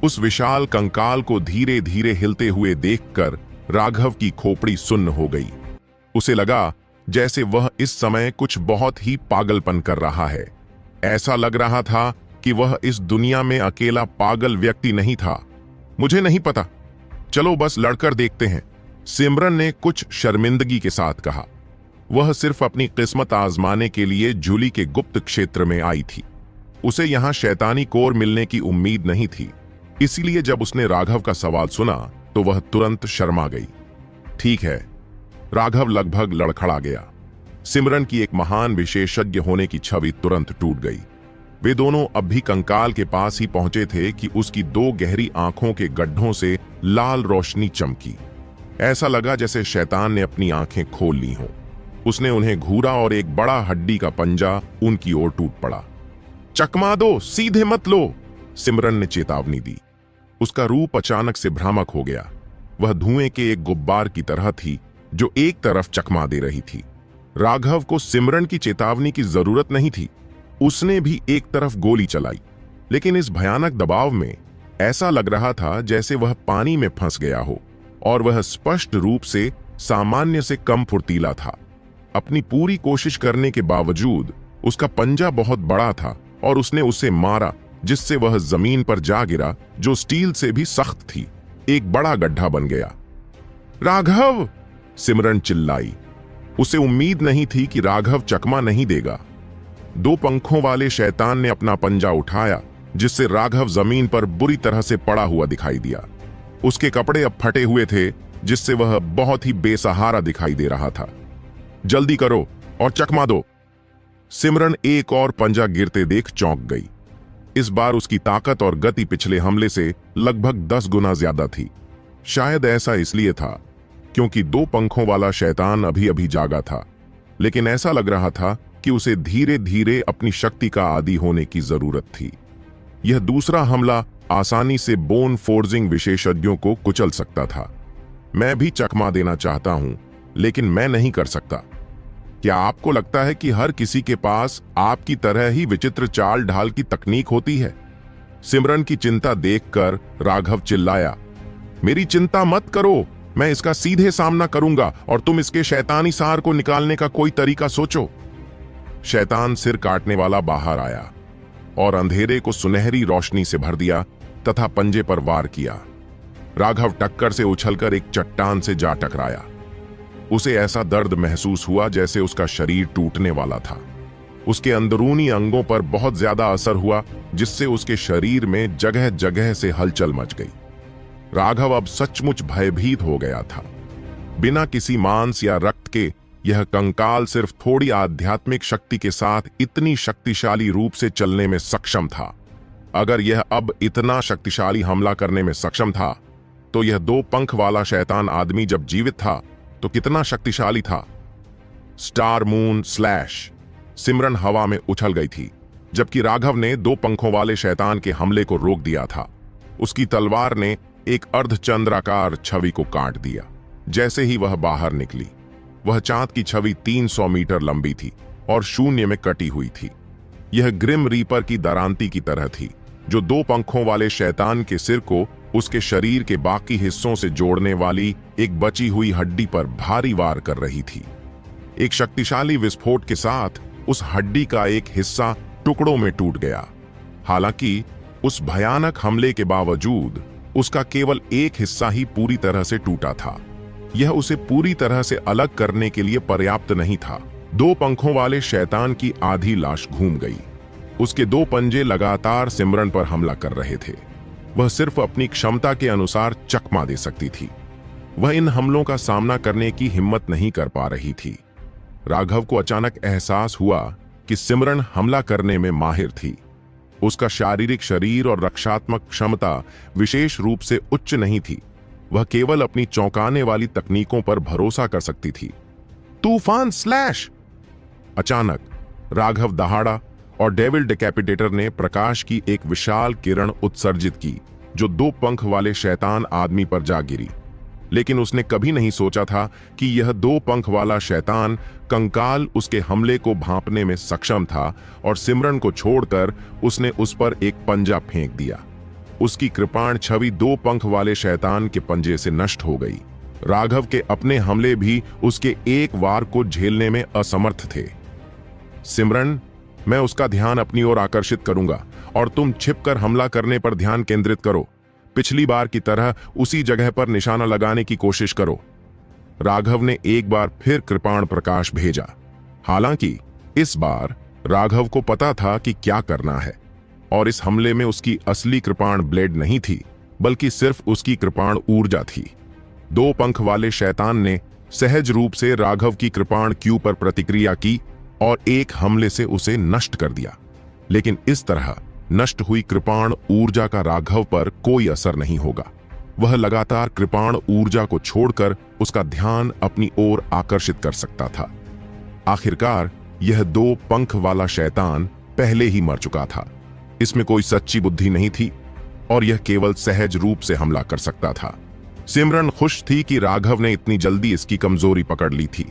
उस विशाल कंकाल को धीरे धीरे हिलते हुए देखकर राघव की खोपड़ी सुन्न हो गई। उसे लगा जैसे वह इस समय कुछ बहुत ही पागलपन कर रहा है। ऐसा लग रहा था कि वह इस दुनिया में अकेला पागल व्यक्ति नहीं था। मुझे नहीं पता, चलो बस लड़कर देखते हैं, सिमरन ने कुछ शर्मिंदगी के साथ कहा। वह सिर्फ अपनी किस्मत आजमाने के लिए झूली के गुप्त क्षेत्र में आई थी। उसे यहां शैतानी कोर मिलने की उम्मीद नहीं थी। इसीलिए जब उसने राघव का सवाल सुना तो वह तुरंत शर्मा गई। ठीक है, राघव लगभग लड़खड़ा गया। सिमरन की एक महान विशेषज्ञ होने की छवि तुरंत टूट गई। वे दोनों अब भी कंकाल के पास ही पहुंचे थे कि उसकी दो गहरी आंखों के गड्ढों से लाल रोशनी चमकी। ऐसा लगा जैसे शैतान ने अपनी आंखें खोल ली हों। उसने उन्हें घूरा और एक बड़ा हड्डी का पंजा उनकी ओर टूट पड़ा। चकमा दो, सीधे मत लो, सिमरन ने चेतावनी दी। उसका रूप अचानक से भ्रामक हो गया। वह धुएं के एक गुब्बार की तरह थी जो एक तरफ चकमा दे रही थी। राघव को सिमरन की चेतावनी की जरूरत नहीं थी। उसने भी एक तरफ गोली चलाई, लेकिन इस भयानक दबाव में ऐसा लग रहा था जैसे वह पानी में फंस गया हो और वह स्पष्ट रूप से सामान्य से कम फुर्तीला था। अपनी पूरी कोशिश करने के बावजूद उसका पंजा बहुत बड़ा था और उसने उसे मारा, जिससे वह जमीन पर जा गिरा जो स्टील से भी सख्त थी। एक बड़ा गड्ढा बन गया। राघव, सिमरन चिल्लाई। उसे उम्मीद नहीं थी कि राघव चकमा नहीं देगा। दो पंखों वाले शैतान ने अपना पंजा उठाया, जिससे राघव जमीन पर बुरी तरह से पड़ा हुआ दिखाई दिया। उसके कपड़े अब फटे हुए थे, जिससे वह बहुत ही बेसहारा दिखाई दे रहा था। जल्दी करो और चकमा दो। सिमरन एक और पंजा गिरते देख चौंक गई। इस बार उसकी ताकत और गति पिछले हमले से लगभग 10 गुना ज्यादा थी। शायद ऐसा इसलिए था क्योंकि दो पंखों वाला शैतान अभी अभी जागा था, लेकिन ऐसा लग रहा था कि उसे धीरे धीरे अपनी शक्ति का आदी होने की जरूरत थी। यह दूसरा हमला आसानी से बोन फोर्जिंग विशेषज्ञों को कुचल सकता था। मैं भी चकमा देना चाहता हूं, लेकिन मैं नहीं कर सकता। क्या आपको लगता है कि हर किसी के पास आपकी तरह ही विचित्र चाल ढाल की तकनीक होती है? सिमरन की चिंता देखकर राघव चिल्लाया, मेरी चिंता मत करो, मैं इसका सीधे सामना करूंगा और तुम इसके शैतानी सार को निकालने का कोई तरीका सोचो। शैतान सिर काटने वाला बाहर आया और अंधेरे को सुनहरी रोशनी से भर दिया तथा पंजे पर वार किया। राघव टक्कर से उछलकर एक चट्टान से जा टकराया। उसे ऐसा दर्द महसूस हुआ जैसे उसका शरीर टूटने वाला था। उसके अंदरूनी अंगों पर बहुत ज्यादा असर हुआ, जिससे उसके शरीर में जगह जगह से हलचल मच गई। राघव अब सचमुच भयभीत हो गया था। बिना किसी मांस या रक्त के यह कंकाल सिर्फ थोड़ी आध्यात्मिक शक्ति के साथ इतनी शक्तिशाली रूप से चलने में सक्षम था। अगर यह अब इतना शक्तिशाली हमला करने में सक्षम था, तो यह दो पंख वाला शैतान आदमी जब जीवित था तो कितना शक्तिशाली था। Star moon slash. सिमरन हवा में उछल गई थी, जबकि राघव ने दो पंखों वाले शैतान के हमले को रोक दिया था। उसकी तलवार ने एक अर्धचंद्राकार छवि को काट दिया। जैसे ही वह बाहर निकली, वह चांद की छवि 300 मीटर लंबी थी और शून्य में कटी हुई थी। यह ग्रिम रीपर की दरांती की तरह थी, जो दो पंखों वाले शैतान के सिर को उसके शरीर के बाकी हिस्सों से जोड़ने वाली एक बची हुई हड्डी पर भारी वार कर रही थी। एक शक्तिशाली विस्फोट के साथ उस हड्डी का एक हिस्सा टुकड़ों में टूट गया। हालांकि उस भयानक हमले के बावजूद उसका केवल एक हिस्सा ही पूरी तरह से टूटा था। यह उसे पूरी तरह से अलग करने के लिए पर्याप्त नहीं था। दो पंखों वाले शैतान की आधी लाश घूम गई। उसके दो पंजे लगातार सिमरन पर हमला कर रहे थे। वह सिर्फ अपनी क्षमता के अनुसार चकमा दे सकती थी। वह इन हमलों का सामना करने की हिम्मत नहीं कर पा रही थी। राघव को अचानक एहसास हुआ कि सिमरन हमला करने में माहिर थी। उसका शारीरिक शरीर और रक्षात्मक क्षमता विशेष रूप से उच्च नहीं थी। वह केवल अपनी चौंकाने वाली तकनीकों पर भरोसा कर सकती थी। तूफान स्लैश! अचानक राघव दहाड़ा और डेविल डिकैपिटेटर ने प्रकाश की एक विशाल किरण उत्सर्जित की जो 2 पंख वाले शैतान आदमी पर जा गिरी। लेकिन उसने कभी नहीं सोचा था कि यह 2 पंख वाला शैतान कंकाल उसके हमले को भांपने में सक्षम था और सिमरन को छोड़कर उसने उस पर एक पंजा फेंक दिया। उसकी कृपाण छवि 2 पंख वाले शैतान के पंजे से नष्ट हो गई। राघव के अपने हमले भी उसके एक वार को झेलने में असमर्थ थे। सिमरन, मैं उसका ध्यान अपनी ओर आकर्षित करूंगा और तुम छिपकर हमला करने पर ध्यान केंद्रित करो। पिछली बार की तरह उसी जगह पर निशाना लगाने की कोशिश करो। राघव ने एक बार फिर कृपाण प्रकाश भेजा। हालांकि इस बार राघव को पता था कि क्या करना है और इस हमले में उसकी असली कृपाण ब्लेड नहीं थी, बल्कि सिर्फ उसकी कृपाण ऊर्जा थी। 2 पंख वाले शैतान ने सहज रूप से राघव की कृपाण क्यू पर प्रतिक्रिया की और एक हमले से उसे नष्ट कर दिया। लेकिन इस तरह नष्ट हुई कृपाण ऊर्जा का राघव पर कोई असर नहीं होगा। वह लगातार कृपाण ऊर्जा को छोड़कर उसका ध्यान अपनी ओर आकर्षित कर सकता था। आखिरकार यह 2 पंख वाला शैतान पहले ही मर चुका था। इसमें कोई सच्ची बुद्धि नहीं थी और यह केवल सहज रूप से हमला कर सकता था। सिमरन खुश थी कि राघव ने इतनी जल्दी इसकी कमजोरी पकड़ ली थी।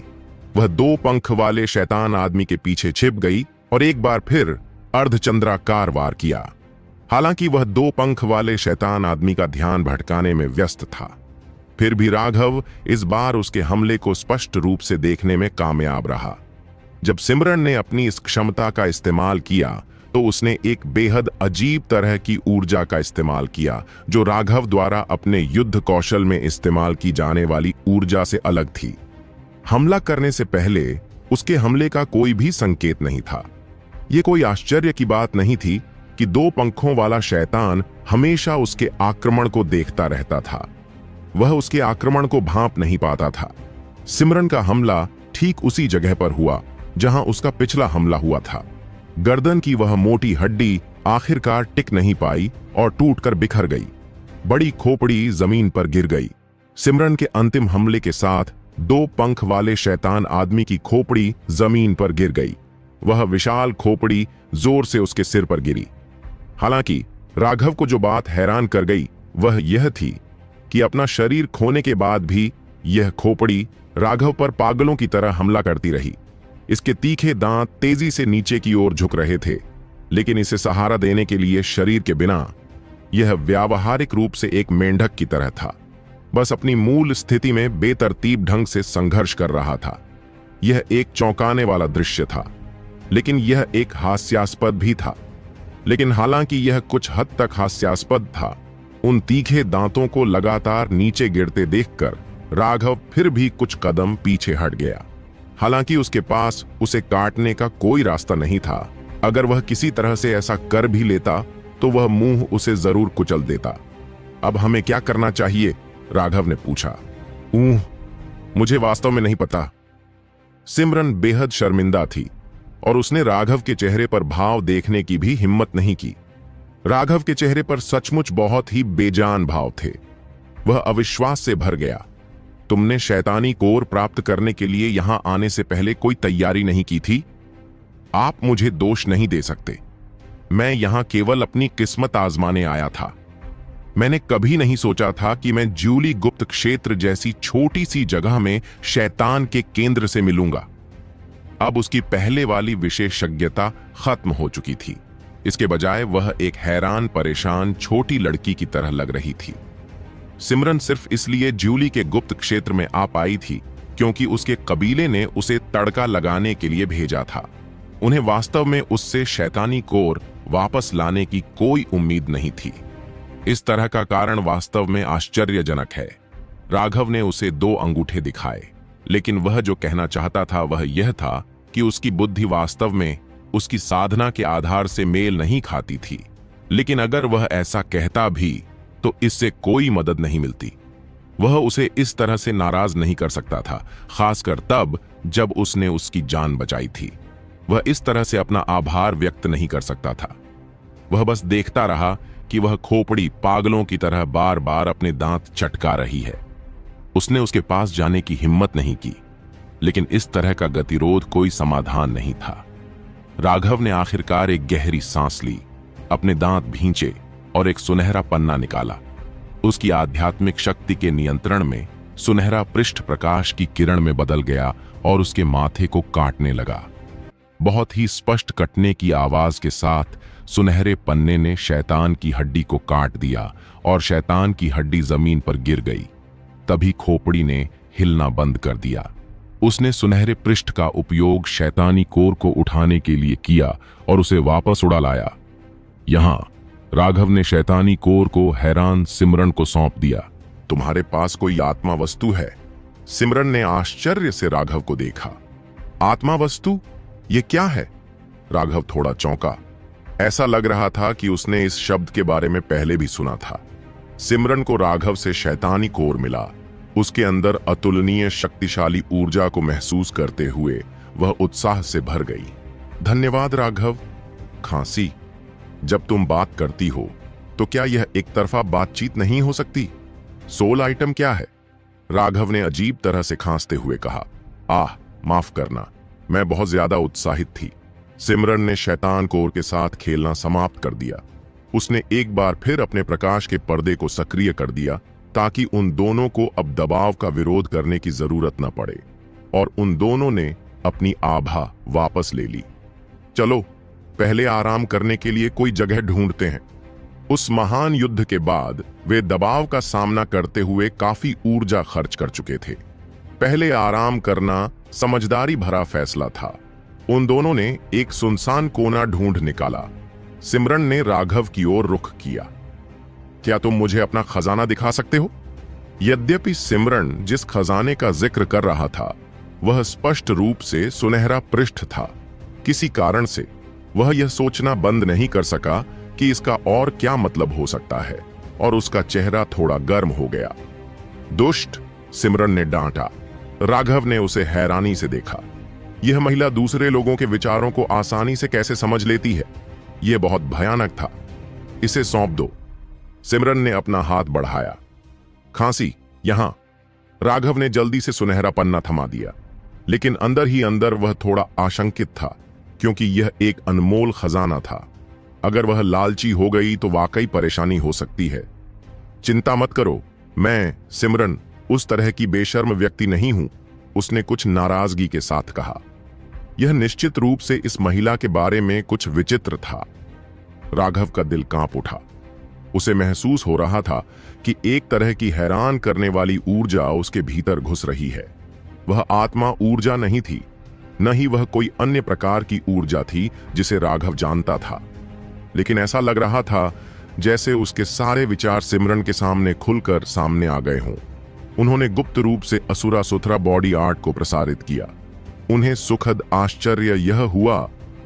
वह 2 पंख वाले शैतान आदमी के पीछे छिप गई और एक बार फिर अर्धचंद्राकार वार किया। हालांकि वह 2 पंख वाले शैतान आदमी का ध्यान भटकाने में व्यस्त था, फिर भी राघव इस बार उसके हमले को स्पष्ट रूप से देखने में कामयाब रहा। जब सिमरन ने अपनी इस क्षमता का इस्तेमाल किया तो उसने एक बेहद अजीब तरह की ऊर्जा का इस्तेमाल किया जो राघव द्वारा अपने युद्ध कौशल में इस्तेमाल की जाने वाली ऊर्जा से अलग थी। हमला करने से पहले उसके हमले का कोई भी संकेत नहीं था। यह कोई आश्चर्य की बात नहीं थी कि 2 पंखों वाला शैतान हमेशा उसके आक्रमण को देखता रहता था। वह उसके आक्रमण को भांप नहीं पाता था। सिमरन का हमला ठीक उसी जगह पर हुआ जहां उसका पिछला हमला हुआ था। गर्दन की वह मोटी हड्डी आखिरकार टिक नहीं पाई और टूटकर बिखर गई। बड़ी खोपड़ी जमीन पर गिर गई। सिमरन के अंतिम हमले के साथ 2 पंख वाले शैतान आदमी की खोपड़ी जमीन पर गिर गई। वह विशाल खोपड़ी जोर से उसके सिर पर गिरी। हालांकि राघव को जो बात हैरान कर गई वह यह थी कि अपना शरीर खोने के बाद भी यह खोपड़ी राघव पर पागलों की तरह हमला करती रही। इसके तीखे दांत तेजी से नीचे की ओर झुक रहे थे, लेकिन इसे सहारा देने के लिए शरीर के बिना यह व्यावहारिक रूप से एक मेंढक की तरह था, बस अपनी मूल स्थिति में बेतरतीब ढंग से संघर्ष कर रहा था। यह एक चौंकाने वाला दृश्य था, लेकिन यह एक हास्यास्पद भी था। लेकिन हालांकि यह कुछ हद तक हास्यास्पद था, उन तीखे दांतों को लगातार नीचे गिरते देखकर राघव फिर भी कुछ कदम पीछे हट गया। हालांकि उसके पास उसे काटने का कोई रास्ता नहीं था। अगर वह किसी तरह से ऐसा कर भी लेता तो वह मुंह उसे जरूर कुचल देता। अब हमें क्या करना चाहिए? राघव ने पूछा। मुझे वास्तव में नहीं पता। सिमरन बेहद शर्मिंदा थी और उसने राघव के चेहरे पर भाव देखने की भी हिम्मत नहीं की। राघव के चेहरे पर सचमुच बहुत ही बेजान भाव थे। वह अविश्वास से भर गया। तुमने शैतानी कोर प्राप्त करने के लिए यहां आने से पहले कोई तैयारी नहीं की थी? आप मुझे दोष नहीं दे सकते। मैं यहां केवल अपनी किस्मत आजमाने आया था। मैंने कभी नहीं सोचा था कि मैं ज्यूली गुप्त क्षेत्र जैसी छोटी सी जगह में शैतान के केंद्र से मिलूंगा। अब उसकी पहले वाली विशेषज्ञता खत्म हो चुकी थी। इसके बजाय वह एक हैरान परेशान छोटी लड़की की तरह लग रही थी। सिमरन सिर्फ इसलिए ज्यूली के गुप्त क्षेत्र में आ पाई थी क्योंकि उसके कबीले ने उसे तड़का लगाने के लिए भेजा था। उन्हें वास्तव में उससे शैतानी कोर वापस लाने की कोई उम्मीद नहीं थी। इस तरह का कारण वास्तव में आश्चर्यजनक है। राघव ने उसे 2 अंगूठे दिखाए, लेकिन वह जो कहना चाहता था वह यह था कि उसकी बुद्धि वास्तव में उसकी साधना के आधार से मेल नहीं खाती थी। लेकिन अगर वह ऐसा कहता भी तो इससे कोई मदद नहीं मिलती। वह उसे इस तरह से नाराज नहीं कर सकता था, खासकर तब जब उसने उसकी जान बचाई थी। वह इस तरह से अपना आभार व्यक्त नहीं कर सकता था। वह बस देखता रहा कि वह खोपड़ी पागलों की तरह बार बार अपने दांत चटका रही है। उसने उसके पास जाने की हिम्मत नहीं की, लेकिन इस तरह का गतिरोध कोई समाधान नहीं था। राघव ने आखिरकार एक गहरी सांस ली, अपने दांत भींचे और एक सुनहरा पन्ना निकाला। उसकी आध्यात्मिक शक्ति के नियंत्रण में सुनहरा पृष्ठ प्रकाश की किरण में बदल गया और उसके माथे को काटने लगा। बहुत ही स्पष्ट कटने की आवाज के साथ सुनहरे पन्ने ने शैतान की हड्डी को काट दिया और शैतान की हड्डी जमीन पर गिर गई। तभी खोपड़ी ने हिलना बंद कर दिया। उसने सुनहरे पृष्ठ का उपयोग शैतानी कोर को उठाने के लिए किया और उसे वापस उड़ा लाया। यहां राघव ने शैतानी कोर को हैरान सिमरन को सौंप दिया। तुम्हारे पास कोई आत्मा वस्तु है? सिमरन ने आश्चर्य से राघव को देखा। आत्मा वस्तु? ये क्या है? राघव थोड़ा चौंका। ऐसा लग रहा था कि उसने इस शब्द के बारे में पहले भी सुना था। सिमरन को राघव से शैतानी कोर मिला। उसके अंदर अतुलनीय शक्तिशाली ऊर्जा को महसूस करते हुए वह उत्साह से भर गई। धन्यवाद राघव। खांसी, जब तुम बात करती हो तो क्या यह एक तरफा बातचीत नहीं हो सकती? सोल आइटम क्या है? राघव ने अजीब तरह से खांसते हुए कहा। आह, माफ करना, मैं बहुत ज्यादा उत्साहित थी। सिमरन ने शैतान कोर के साथ खेलना समाप्त कर दिया। उसने एक बार फिर अपने प्रकाश के पर्दे को सक्रिय कर दिया ताकि उन दोनों को अब दबाव का विरोध करने की जरूरत न पड़े, और उन दोनों ने अपनी आभा वापस ले ली। चलो पहले आराम करने के लिए कोई जगह ढूंढते हैं। उस महान युद्ध के बाद वे दबाव का सामना करते हुए काफी ऊर्जा खर्च कर चुके थे। पहले आराम करना समझदारी भरा फैसला था। उन दोनों ने एक सुनसान कोना ढूंढ निकाला। सिमरन ने राघव की ओर रुख किया। क्या तुम मुझे अपना खजाना दिखा सकते हो? यद्यपि सिमरन जिस खजाने का जिक्र कर रहा था वह स्पष्ट रूप से सुनहरा पृष्ठ था, किसी कारण से वह यह सोचना बंद नहीं कर सका कि इसका और क्या मतलब हो सकता है, और उसका चेहरा थोड़ा गर्म हो गया। दुष्ट, सिमरन ने डांटा। राघव ने उसे हैरानी से देखा। यह महिला दूसरे लोगों के विचारों को आसानी से कैसे समझ लेती है? यह बहुत भयानक था। इसे सौंप दो। सिमरन ने अपना हाथ बढ़ाया। खांसी, यहां। राघव ने जल्दी से सुनहरा पन्ना थमा दिया, लेकिन अंदर ही अंदर वह थोड़ा आशंकित था, क्योंकि यह एक अनमोल खजाना था। अगर वह लालची हो गई तो वाकई परेशानी हो सकती है। चिंता मत करो, मैं, सिमरन, उस तरह की बेशर्म व्यक्ति नहीं हूं, उसने कुछ नाराजगी के साथ कहा। यह निश्चित रूप से इस महिला के बारे में कुछ विचित्र था। राघव का दिल कांप उठा। उसे महसूस हो रहा था कि एक तरह की हैरान करने वाली ऊर्जा उसके भीतर घुस रही है। वह आत्मा ऊर्जा नहीं थी, न ही वह कोई अन्य प्रकार की ऊर्जा थी जिसे राघव जानता था, लेकिन ऐसा लग रहा था जैसे उसके सारे विचार सिमरन के सामने खुलकर सामने आ गए हों। उन्होंने गुप्त रूप से असुरा सुथरा बॉडी आर्ट को प्रसारित किया। उन्हें सुखद आश्चर्य यह हुआ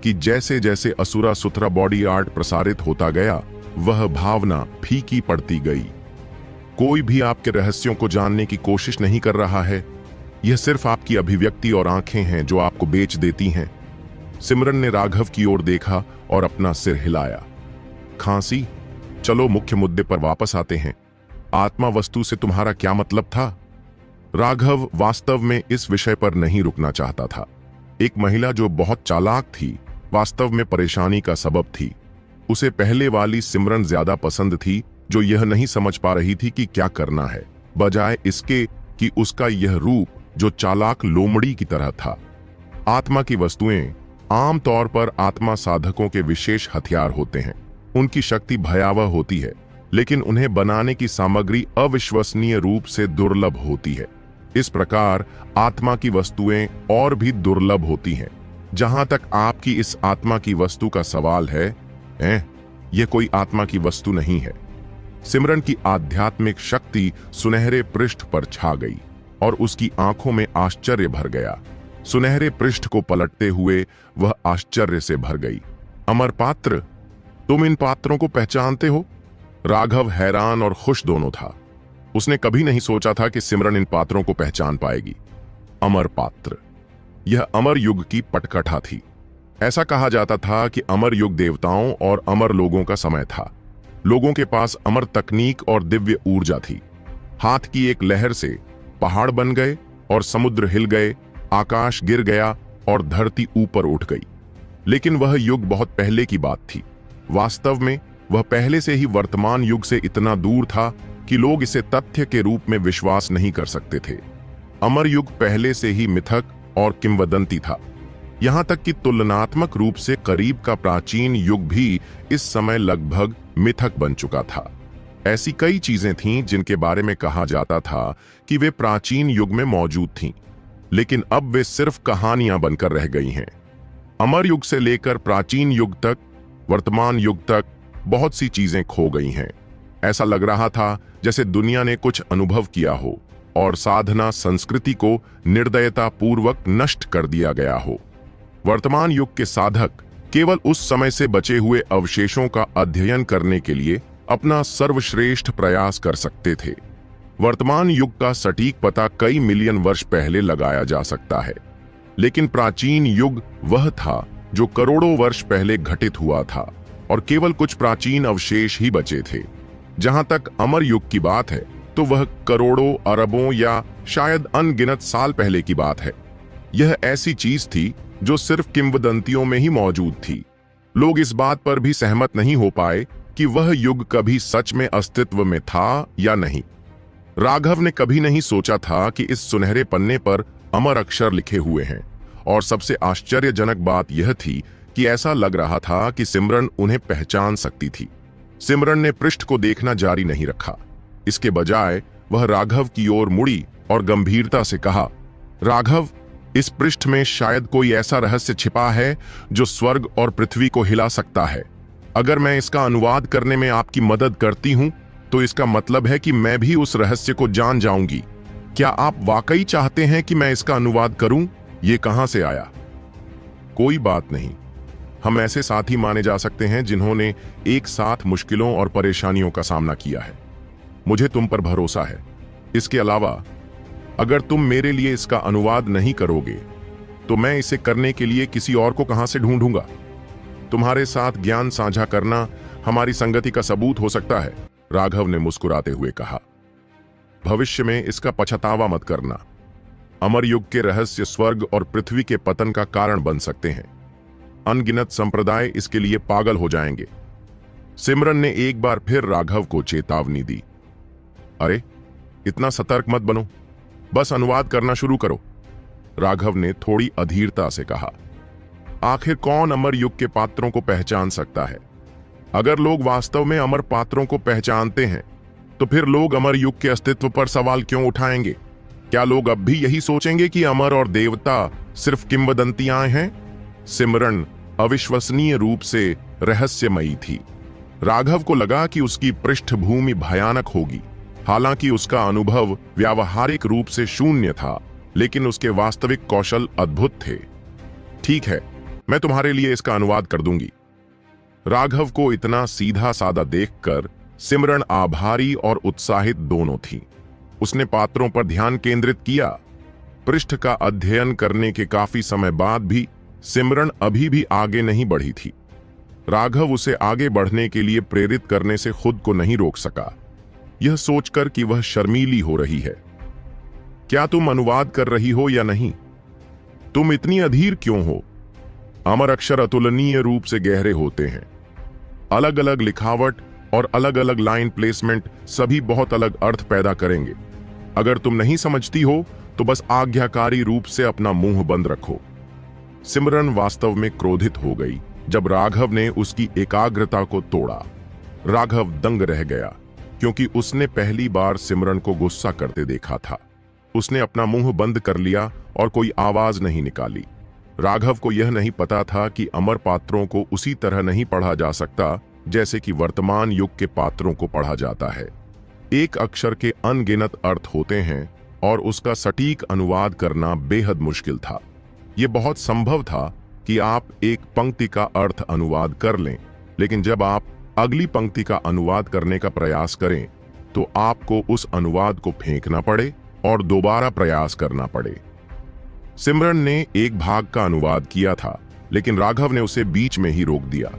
कि जैसे जैसे असुरा सुथरा बॉडी आर्ट प्रसारित होता गया, वह भावना फीकी पड़ती गई। कोई भी आपके रहस्यों को जानने की कोशिश नहीं कर रहा है। यह सिर्फ आपकी अभिव्यक्ति और आंखें हैं जो आपको बेच देती हैं। सिमरन ने राघव की ओर देखा और अपना सिर हिलाया। खांसी, चलो मुख्य मुद्दे पर वापस आते हैं। आत्मा वस्तु से तुम्हारा क्या मतलब था? राघव वास्तव में इस विषय पर नहीं रुकना चाहता था। एक महिला जो बहुत चालाक थी, वास्तव में परेशानी का सबब थी। उसे पहले वाली सिमरन ज्यादा पसंद थी, जो यह नहीं समझ पा रही थी कि क्या करना है, बजाय इसके कि उसका यह रूप जो चालाक लोमड़ी की तरह था। आत्मा की वस्तुएं आमतौर पर आत्मा साधकों के विशेष हथियार होते हैं। उनकी शक्ति भयावह होती है, लेकिन उन्हें बनाने की सामग्री अविश्वसनीय रूप से दुर्लभ होती है। इस प्रकार आत्मा की वस्तुएं और भी दुर्लभ होती हैं। जहां तक आपकी इस आत्मा की वस्तु का सवाल है, यह कोई आत्मा की वस्तु नहीं है। सिमरन की आध्यात्मिक शक्ति सुनहरे पृष्ठ पर छा गई और उसकी आंखों में आश्चर्य भर गया। सुनहरे पृष्ठ को पलटते हुए वह आश्चर्य से भर गई। अमर पात्र, तुम इन पात्रों को पहचानते हो? राघव हैरान और खुश दोनों था। उसने कभी नहीं सोचा था कि सिमरन इन पात्रों को पहचान पाएगी। अमर पात्र, यह अमर युग की पटकथा थी। ऐसा कहा जाता था कि अमर युग देवताओं और अमर लोगों का समय था। लोगों के पास अमर तकनीक और दिव्य ऊर्जा थी। हाथ की एक लहर से पहाड़ बन गए और समुद्र हिल गए, आकाश गिर गया और धरती ऊपर उठ गई। लेकिन वह युग बहुत पहले की बात थी। वास्तव में वह पहले से ही वर्तमान युग से इतना दूर था कि लोग इसे तथ्य के रूप में विश्वास नहीं कर सकते थे। अमर युग पहले से ही मिथक और किंवदंती था। यहां तक कि तुलनात्मक रूप से करीब का प्राचीन युग भी इस समय लगभग मिथक बन चुका था। ऐसी कई चीजें थीं जिनके बारे में कहा जाता था कि वे प्राचीन युग में मौजूद थीं, लेकिन अब वे सिर्फ कहानियां बनकर रह गई हैं। अमर युग से लेकर प्राचीन युग तक, वर्तमान युग तक बहुत सी चीजें खो गई हैं। ऐसा लग रहा था जैसे दुनिया ने कुछ अनुभव किया हो और साधना संस्कृति को निर्दयता पूर्वक नष्ट कर दिया गया हो। वर्तमान युग के साधक केवल उस समय से बचे हुए अवशेषों का अध्ययन करने के लिए अपना सर्वश्रेष्ठ प्रयास कर सकते थे। वर्तमान युग का सटीक पता कई मिलियन वर्ष पहले लगाया जा सकता है, लेकिन प्राचीन युग वह था जो करोड़ों वर्ष पहले घटित हुआ था और केवल कुछ प्राचीन अवशेष ही बचे थे। जहां तक अमर युग की बात है तो वह करोड़ों, अरबों या शायद अनगिनत साल पहले की बात है। यह ऐसी चीज थी जो सिर्फ किंवदंतियों में ही मौजूद थी। लोग इस बात पर भी सहमत नहीं हो पाए कि वह युग कभी सच में अस्तित्व में था या नहीं। राघव ने कभी नहीं सोचा था कि इस सुनहरे पन्ने पर अमर अक्षर लिखे हुए हैं, और सबसे आश्चर्यजनक बात यह थी कि ऐसा लग रहा था कि सिमरन उन्हें पहचान सकती थी। सिमरन ने पृष्ठ को देखना जारी नहीं रखा। इसके बजाय वह राघव की ओर मुड़ी और गंभीरता से कहा, राघव, इस पृष्ठ में शायद कोई ऐसा रहस्य छिपा है जो स्वर्ग और पृथ्वी को हिला सकता है। अगर मैं इसका अनुवाद करने में आपकी मदद करती हूं तो इसका मतलब है कि मैं भी उस रहस्य को जान जाऊंगी। क्या आप वाकई चाहते हैं कि मैं इसका अनुवाद करूं? ये कहां से आया? कोई बात नहीं। हम ऐसे साथी माने जा सकते हैं जिन्होंने एक साथ मुश्किलों और परेशानियों का सामना किया है। मुझे तुम पर भरोसा है। इसके अलावा अगर तुम मेरे लिए इसका अनुवाद नहीं करोगे तो मैं इसे करने के लिए किसी और को कहां से ढूंढूंगा? तुम्हारे साथ ज्ञान साझा करना हमारी संगति का सबूत हो सकता है, राघव ने मुस्कुराते हुए कहा। भविष्य में इसका पछतावा मत करना। अमर युग के रहस्य स्वर्ग और पृथ्वी के पतन का कारण बन सकते हैं। अनगिनत संप्रदाय इसके लिए पागल हो जाएंगे। सिमरन ने एक बार फिर राघव को चेतावनी दी। अरे, इतना सतर्क मत बनो, बस अनुवाद करना शुरू करो, राघव ने थोड़ी अधीरता से कहा। आखिर कौन अमर युग के पात्रों को पहचान सकता है? अगर लोग वास्तव में अमर पात्रों को पहचानते हैं तो फिर लोग अमर युग के अस्तित्व पर सवाल क्यों उठाएंगे? क्या लोग अब भी यही सोचेंगे कि अमर और देवता सिर्फ किंवदंतियां हैं? सिमरन अविश्वसनीय रूप से रहस्यमयी थी। राघव को लगा कि उसकी पृष्ठभूमि भयानक होगी। हालांकि उसका अनुभव व्यावहारिक रूप से शून्य था, लेकिन उसके वास्तविक कौशल अद्भुत थे। ठीक है, मैं तुम्हारे लिए इसका अनुवाद कर दूंगी। राघव को इतना सीधा सादा देखकर सिमरन आभारी और उत्साहित दोनों थी। उसने पात्रों पर ध्यान केंद्रित किया। पृष्ठ का अध्ययन करने के काफी समय बाद भी सिमरन अभी भी आगे नहीं बढ़ी थी। राघव उसे आगे बढ़ने के लिए प्रेरित करने से खुद को नहीं रोक सका, यह सोचकर कि वह शर्मीली हो रही है। क्या तुम अनुवाद कर रही हो या नहीं? तुम इतनी अधीर क्यों हो? अमर अक्षर अतुलनीय रूप से गहरे होते हैं। अलग अलग लिखावट और अलग अलग लाइन प्लेसमेंट सभी बहुत अलग अर्थ पैदा करेंगे। अगर तुम नहीं समझती हो तो बस आज्ञाकारी रूप से अपना मुंह बंद रखो। सिमरन वास्तव में क्रोधित हो गई जब राघव ने उसकी एकाग्रता को तोड़ा। राघव दंग रह गया क्योंकि उसने पहली बार सिमरन को गुस्सा करते देखा था। उसने अपना मुंह बंद कर लिया और कोई आवाज नहीं निकाली। राघव को यह नहीं पता था कि अमर पात्रों को उसी तरह नहीं पढ़ा जा सकता जैसे कि वर्तमान युग के पात्रों को पढ़ा जाता है। एक अक्षर के अनगिनत अर्थ होते हैं और उसका सटीक अनुवाद करना बेहद मुश्किल था। यह बहुत संभव था कि आप एक पंक्ति का अर्थ अनुवाद कर लें, लेकिन जब आप अगली पंक्ति का अनुवाद करने का प्रयास करें तो आपको उस अनुवाद को फेंकना पड़े और दोबारा प्रयास करना पड़े। सिमरन ने एक भाग का अनुवाद किया था, लेकिन राघव ने उसे बीच में ही रोक दिया।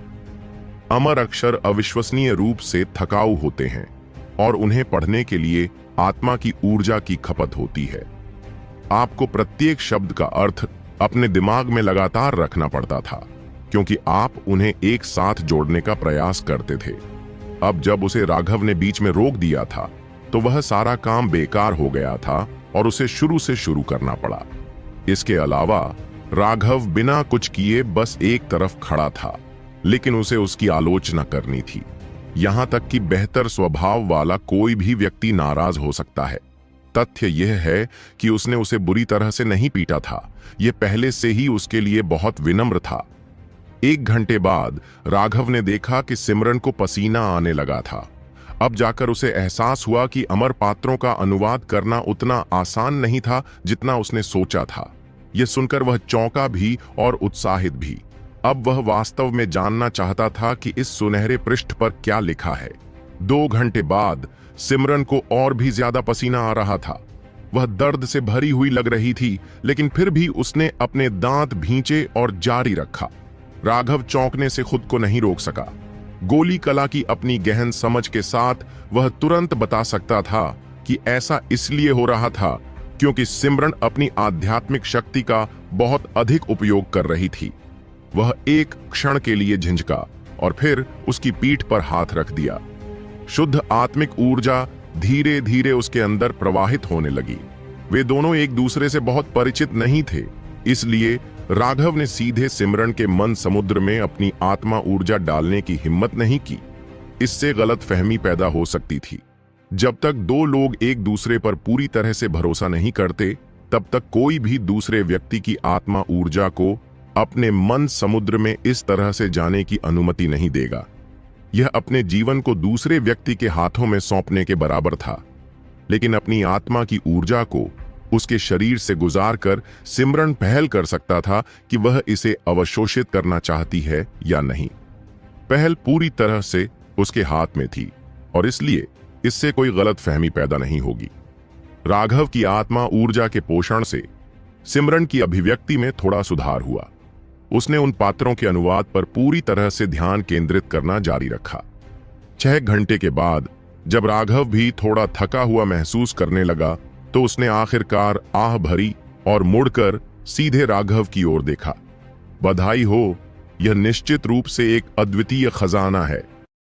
अमर अक्षर अविश्वसनीय रूप से थकाऊ होते हैं और उन्हें पढ़ने के लिए आत्मा की ऊर्जा की खपत होती है। आपको प्रत्येक शब्द का अर्थ अपने दिमाग में लगातार रखना पड़ता था, क्योंकि आप उन्हें एक साथ जोड़ने का प्रयास करते थे। अब जब उसे राघव ने बीच में रोक दिया था, तो वह सारा काम बेकार हो गया था और उसे शुरू से शुरू करना पड़ा। इसके अलावा राघव बिना कुछ किए बस एक तरफ खड़ा था, लेकिन उसे उसकी आलोचना करनी थी। यहां तक कि बेहतर स्वभाव वाला कोई भी व्यक्ति नाराज हो सकता है। तथ्य यह है कि उसने उसे बुरी तरह से नहीं पीटा था, यह पहले से ही उसके लिए बहुत विनम्र था। 1 घंटे बाद राघव ने देखा कि सिमरन को पसीना आने लगा था। अब जाकर उसे एहसास हुआ कि अमर पात्रों का अनुवाद करना उतना आसान नहीं था जितना उसने सोचा था। यह सुनकर वह चौंका भी और उत्साहित भी। अब वह वास्तव में जानना चाहता था कि इस सुनहरे पृष्ठ पर क्या लिखा है। 2 घंटे बाद सिमरन को और भी ज्यादा पसीना आ रहा था। वह दर्द से भरी हुई लग रही थी, लेकिन फिर भी उसने अपने दांत भींचे और जारी रखा। राघव चौंकने से खुद को नहीं रोक सका। गोली कला की अपनी गहन समझ के साथ वह तुरंत बता सकता था कि ऐसा इसलिए हो रहा था क्योंकि सिमरन अपनी आध्यात्मिक शक्ति का बहुत अधिक उपयोग कर रही थी। वह एक क्षण के लिए झिझका और फिर उसकी पीठ पर हाथ रख दिया। शुद्ध आत्मिक ऊर्जा धीरे धीरे उसके अंदर प्रवाहित होने लगी। वे दोनों एक दूसरे से बहुत परिचित नहीं थे, इसलिए राघव ने सीधे सिमरन के मन समुद्र में अपनी आत्मा ऊर्जा डालने की हिम्मत नहीं की। इससे गलतफहमी पैदा हो सकती थी। जब तक 2 लोग एक दूसरे पर पूरी तरह से भरोसा नहीं करते, तब तक कोई भी दूसरे व्यक्ति की आत्मा ऊर्जा को अपने मन समुद्र में इस तरह से जाने की अनुमति नहीं देगा। यह अपने जीवन को दूसरे व्यक्ति के हाथों में सौंपने के बराबर था। लेकिन अपनी आत्मा की ऊर्जा को उसके शरीर से गुजारकर सिमरन पहल कर सकता था कि वह इसे अवशोषित करना चाहती है या नहीं। पहल पूरी तरह से उसके हाथ में थी और इसलिए इससे कोई गलतफहमी पैदा नहीं होगी। राघव की आत्मा ऊर्जा के पोषण से सिमरन की अभिव्यक्ति में थोड़ा सुधार हुआ। उसने उन पात्रों के अनुवाद पर पूरी तरह से ध्यान केंद्रित करना जारी रखा। 6 घंटे के बाद जब राघव भी थोड़ा थका हुआ महसूस करने लगा, तो उसने आखिरकार आह भरी और मुड़कर सीधे राघव की ओर देखा। बधाई हो, यह निश्चित रूप से एक अद्वितीय खजाना है।